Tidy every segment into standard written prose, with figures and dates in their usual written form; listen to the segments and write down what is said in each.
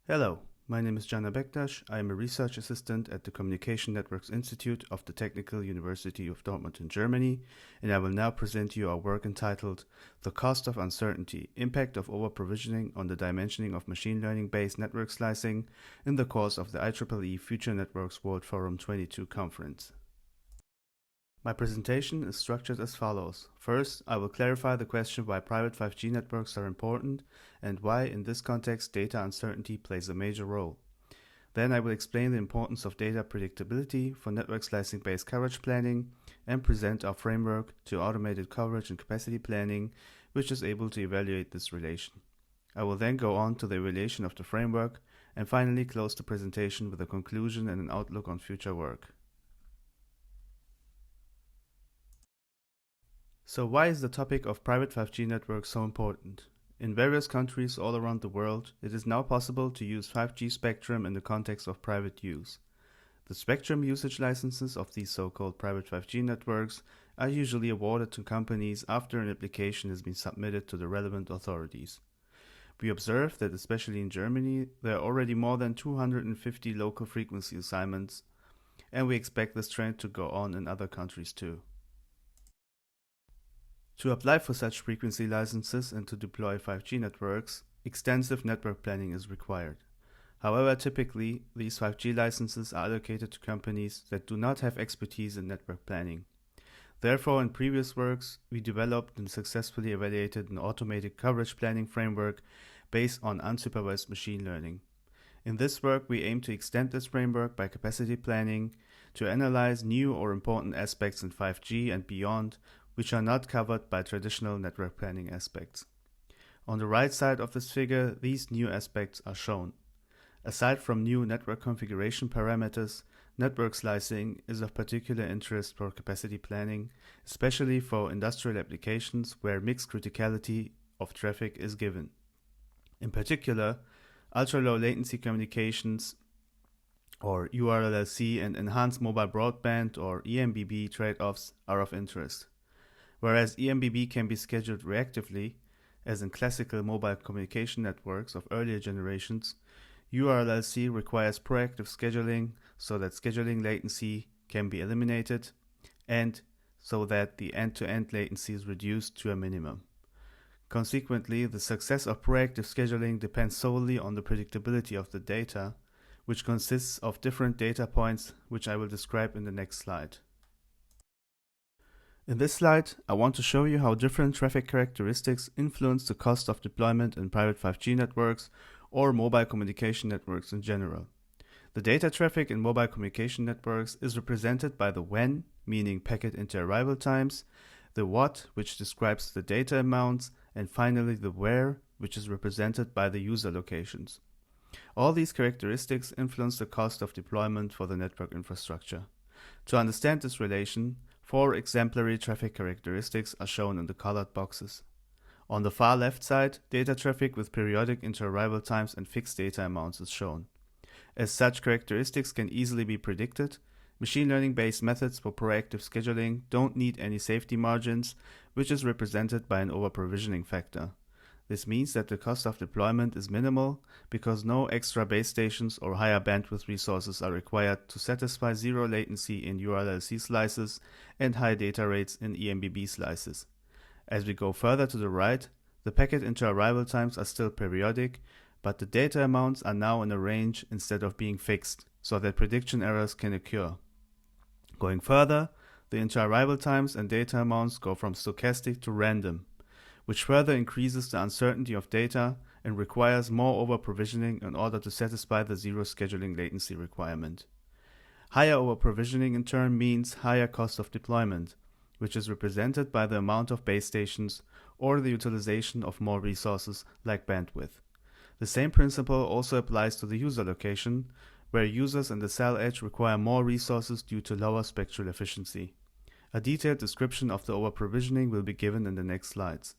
Hello, my name is Bektas. I am a research assistant at the Communication Networks Institute of the Technical University of Dortmund in Germany, and I will now present you our work entitled The Cost of Uncertainty, Impact of Overprovisioning on the Dimensioning of Machine Learning-Based Network Slicing in the course of the IEEE Future Networks World Forum 22 conference. My presentation is structured as follows. First, I will clarify the question why private 5G networks are important and why, in this context, data uncertainty plays a major role. Then I will explain the importance of data predictability for network slicing-based coverage planning and present our framework to automated coverage and capacity planning, which is able to evaluate this relation. I will then go on to the evaluation of the framework and finally close the presentation with a conclusion and an outlook on future work. So why is the topic of private 5G networks so important? In various countries all around the world, it is now possible to use 5G spectrum in the context of private use. The spectrum usage licenses of these so-called private 5G networks are usually awarded to companies after an application has been submitted to the relevant authorities. We observe that especially in Germany, there are already more than 250 local frequency assignments, and we expect this trend to go on in other countries too. To apply for such frequency licenses and to deploy 5G networks, extensive network planning is required. However, typically, these 5G licenses are allocated to companies that do not have expertise in network planning. Therefore, in previous works, we developed and successfully evaluated an automated coverage planning framework based on unsupervised machine learning. In this work, we aim to extend this framework by capacity planning to analyze new or important aspects in 5G and beyond, which are not covered by traditional network planning aspects. On the right side of this figure, these new aspects are shown. Aside from new network configuration parameters, network slicing is of particular interest for capacity planning, especially for industrial applications where mixed criticality of traffic is given. In particular, ultra-low latency communications or URLLC and enhanced mobile broadband or EMBB trade-offs are of interest. Whereas EMBB can be scheduled reactively, as in classical mobile communication networks of earlier generations, URLLC requires proactive scheduling so that scheduling latency can be eliminated and so that the end-to-end latency is reduced to a minimum. Consequently, the success of proactive scheduling depends solely on the predictability of the data, which consists of different data points, which I will describe in the next slide. In this slide, I want to show you how different traffic characteristics influence the cost of deployment in private 5G networks or mobile communication networks in general. The data traffic in mobile communication networks is represented by the when, meaning packet inter-arrival times, the what, which describes the data amounts, and finally the where, which is represented by the user locations. All these characteristics influence the cost of deployment for the network infrastructure. To understand this relation, 4 exemplary traffic characteristics are shown in the colored boxes. On the far left side, data traffic with periodic inter-arrival times and fixed data amounts is shown. As such characteristics can easily be predicted, machine learning-based methods for proactive scheduling don't need any safety margins, which is represented by an overprovisioning factor. This means that the cost of deployment is minimal because no extra base stations or higher bandwidth resources are required to satisfy zero latency in URLLC slices and high data rates in EMBB slices. As we go further to the right, the packet inter-arrival times are still periodic, but the data amounts are now in a range instead of being fixed, so that prediction errors can occur. Going further, the inter-arrival times and data amounts go from stochastic to random, which further increases the uncertainty of data and requires more overprovisioning in order to satisfy the zero scheduling latency requirement. Higher overprovisioning in turn means higher cost of deployment, which is represented by the amount of base stations or the utilization of more resources like bandwidth. The same principle also applies to the user location, where users in the cell edge require more resources due to lower spectral efficiency. A detailed description of the overprovisioning will be given in the next slides.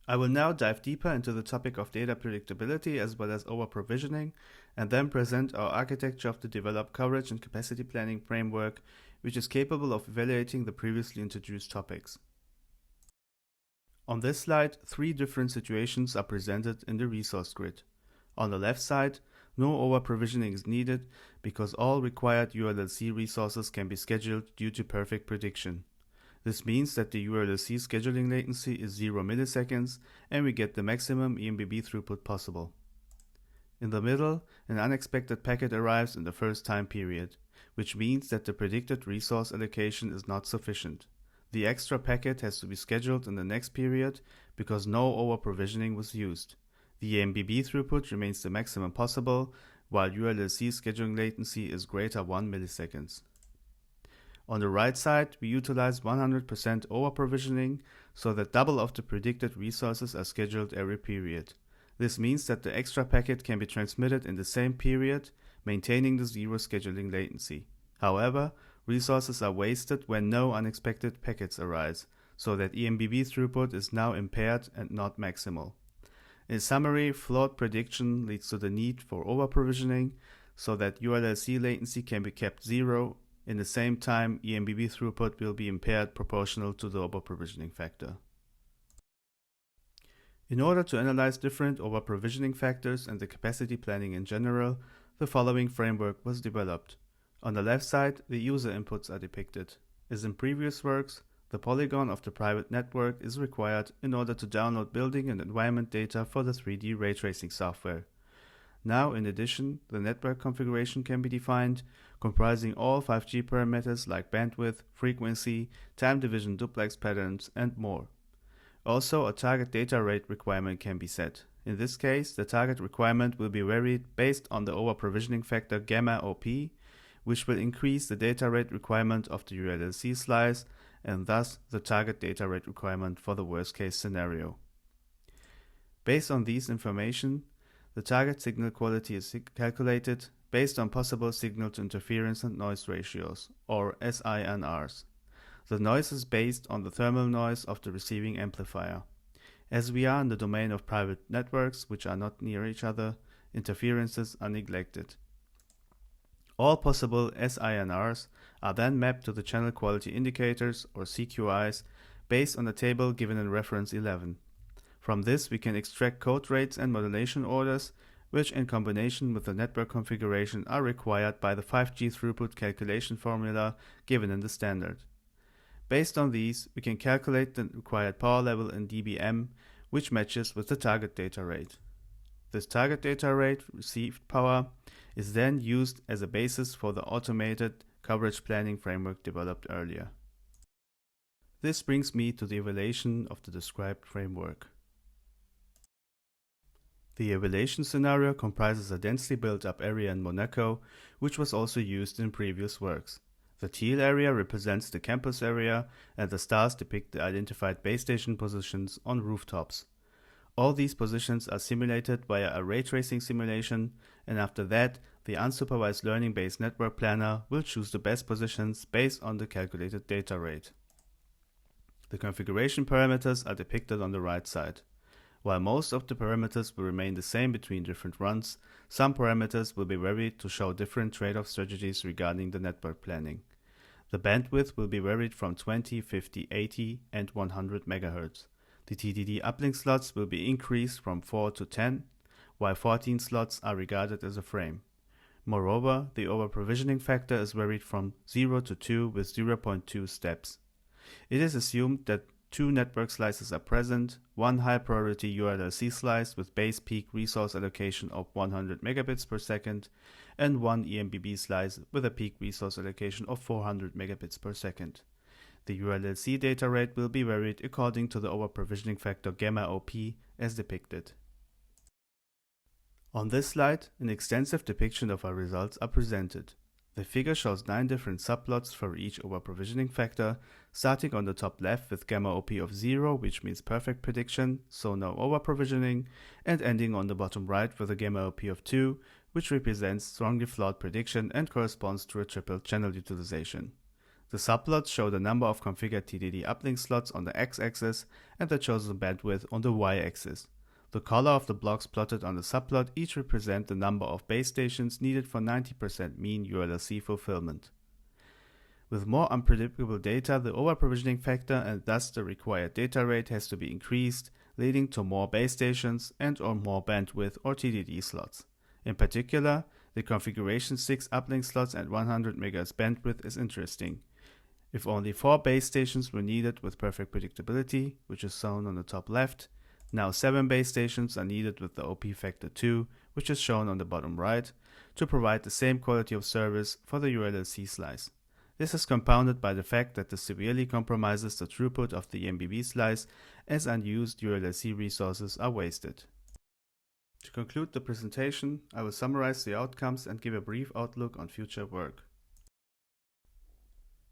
I will now dive deeper into the topic of data predictability as well as overprovisioning, and then present our architecture of the developed coverage and capacity planning framework, which is capable of evaluating the previously introduced topics. On this slide, 3 different situations are presented in the resource grid. On the left side, no over-provisioning is needed because all required ULLC resources can be scheduled due to perfect prediction. This means that the ULLC scheduling latency is 0 milliseconds and we get the maximum EMBB throughput possible. In the middle, an unexpected packet arrives in the first time period, which means that the predicted resource allocation is not sufficient. The extra packet has to be scheduled in the next period because no over-provisioning was used. The EMBB throughput remains the maximum possible, while ULLC scheduling latency is greater 1 milliseconds. On the right side, we utilize 100% over-provisioning so that double of the predicted resources are scheduled every period. This means that the extra packet can be transmitted in the same period, maintaining the zero scheduling latency. However, resources are wasted when no unexpected packets arise, so that EMBB throughput is now impaired and not maximal. In summary, flawed prediction leads to the need for over-provisioning so that ULLC latency can be kept zero. In the same time, EMBB throughput will be impaired proportional to the over-provisioning factor. In order to analyze different over-provisioning factors and the capacity planning in general, the following framework was developed. On the left side, the user inputs are depicted. As in previous works, the polygon of the private network is required in order to download building and environment data for the 3D ray tracing software. Now, in addition, the network configuration can be defined, comprising all 5G parameters like bandwidth, frequency, time division duplex patterns, and more. Also, a target data rate requirement can be set. In this case, the target requirement will be varied based on the over-provisioning factor gamma OP, which will increase the data rate requirement of the ULLC slice and thus the target data rate requirement for the worst-case scenario. Based on these information, the target signal quality is calculated based on possible signal-to-interference and noise ratios, or SINRs. The noise is based on the thermal noise of the receiving amplifier. As we are in the domain of private networks which are not near each other, interferences are neglected. All possible SINRs are then mapped to the channel quality indicators, or CQIs, based on the table given in reference 11. From this we can extract code rates and modulation orders, which in combination with the network configuration are required by the 5G throughput calculation formula given in the standard. Based on these, we can calculate the required power level in dBm, which matches with the target data rate. This target data rate received power is then used as a basis for the automated coverage planning framework developed earlier. This brings me to the evaluation of the described framework. The evaluation scenario comprises a densely built-up area in Monaco, which was also used in previous works. The teal area represents the campus area, and the stars depict the identified base station positions on rooftops. All these positions are simulated via a ray tracing simulation, and after that, the unsupervised learning-based network planner will choose the best positions based on the calculated data rate. The configuration parameters are depicted on the right side. While most of the parameters will remain the same between different runs, some parameters will be varied to show different trade-off strategies regarding the network planning. The bandwidth will be varied from 20, 50, 80, and 100 MHz. The TDD uplink slots will be increased from 4 to 10, while 14 slots are regarded as a frame. Moreover, the over-provisioning factor is varied from 0 to 2 with 0.2 steps. It is assumed that 2 network slices are present, one high-priority ULLC slice with base peak resource allocation of 100 megabits per second, and one EMBB slice with a peak resource allocation of 400 megabits per second. The ULLC data rate will be varied according to the over-provisioning factor gamma OP as depicted. On this slide, an extensive depiction of our results are presented. The figure shows 9 different subplots for each over-provisioning factor, starting on the top left with gamma OP of 0, which means perfect prediction, so no over-provisioning, and ending on the bottom right with a gamma OP of 2, which represents strongly flawed prediction and corresponds to a triple channel utilization. The subplots show the number of configured TDD uplink slots on the x-axis and the chosen bandwidth on the y-axis. The color of the blocks plotted on the subplot each represent the number of base stations needed for 90% mean ULLC fulfillment. With more unpredictable data, the over-provisioning factor and thus the required data rate has to be increased, leading to more base stations and/or more bandwidth or TDD slots. In particular, the configuration 6 uplink slots at 100 MHz bandwidth is interesting. If only 4 base stations were needed with perfect predictability, which is shown on the top left, now 7 base stations are needed with the OP factor 2, which is shown on the bottom right, to provide the same quality of service for the ULLC slice. This is compounded by the fact that this severely compromises the throughput of the MBB slice, as unused ULLC resources are wasted. To conclude the presentation, I will summarize the outcomes and give a brief outlook on future work.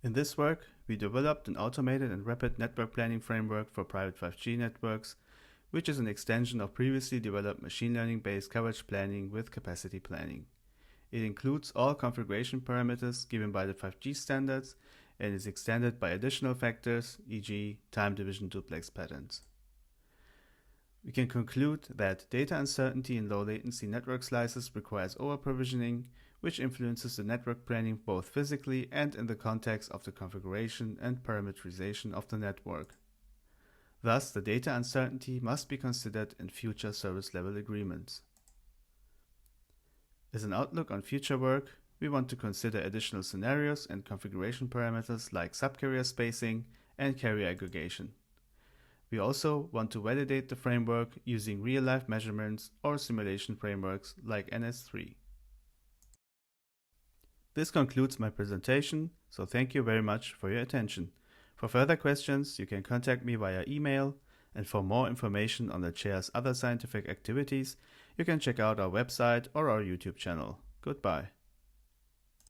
In this work, we developed an automated and rapid network planning framework for private 5G networks, which is an extension of previously developed machine learning-based coverage planning with capacity planning. It includes all configuration parameters given by the 5G standards and is extended by additional factors, e.g. time division duplex patterns. We can conclude that data uncertainty in low latency network slices requires overprovisioning, which influences the network planning both physically and in the context of the configuration and parameterization of the network. Thus, the data uncertainty must be considered in future service level agreements. As an outlook on future work, we want to consider additional scenarios and configuration parameters like subcarrier spacing and carrier aggregation. We also want to validate the framework using real-life measurements or simulation frameworks like NS3. This concludes my presentation, so thank you very much for your attention. For further questions, you can contact me via email, and for more information on the chair's other scientific activities, you can check out our website or our YouTube channel. Goodbye.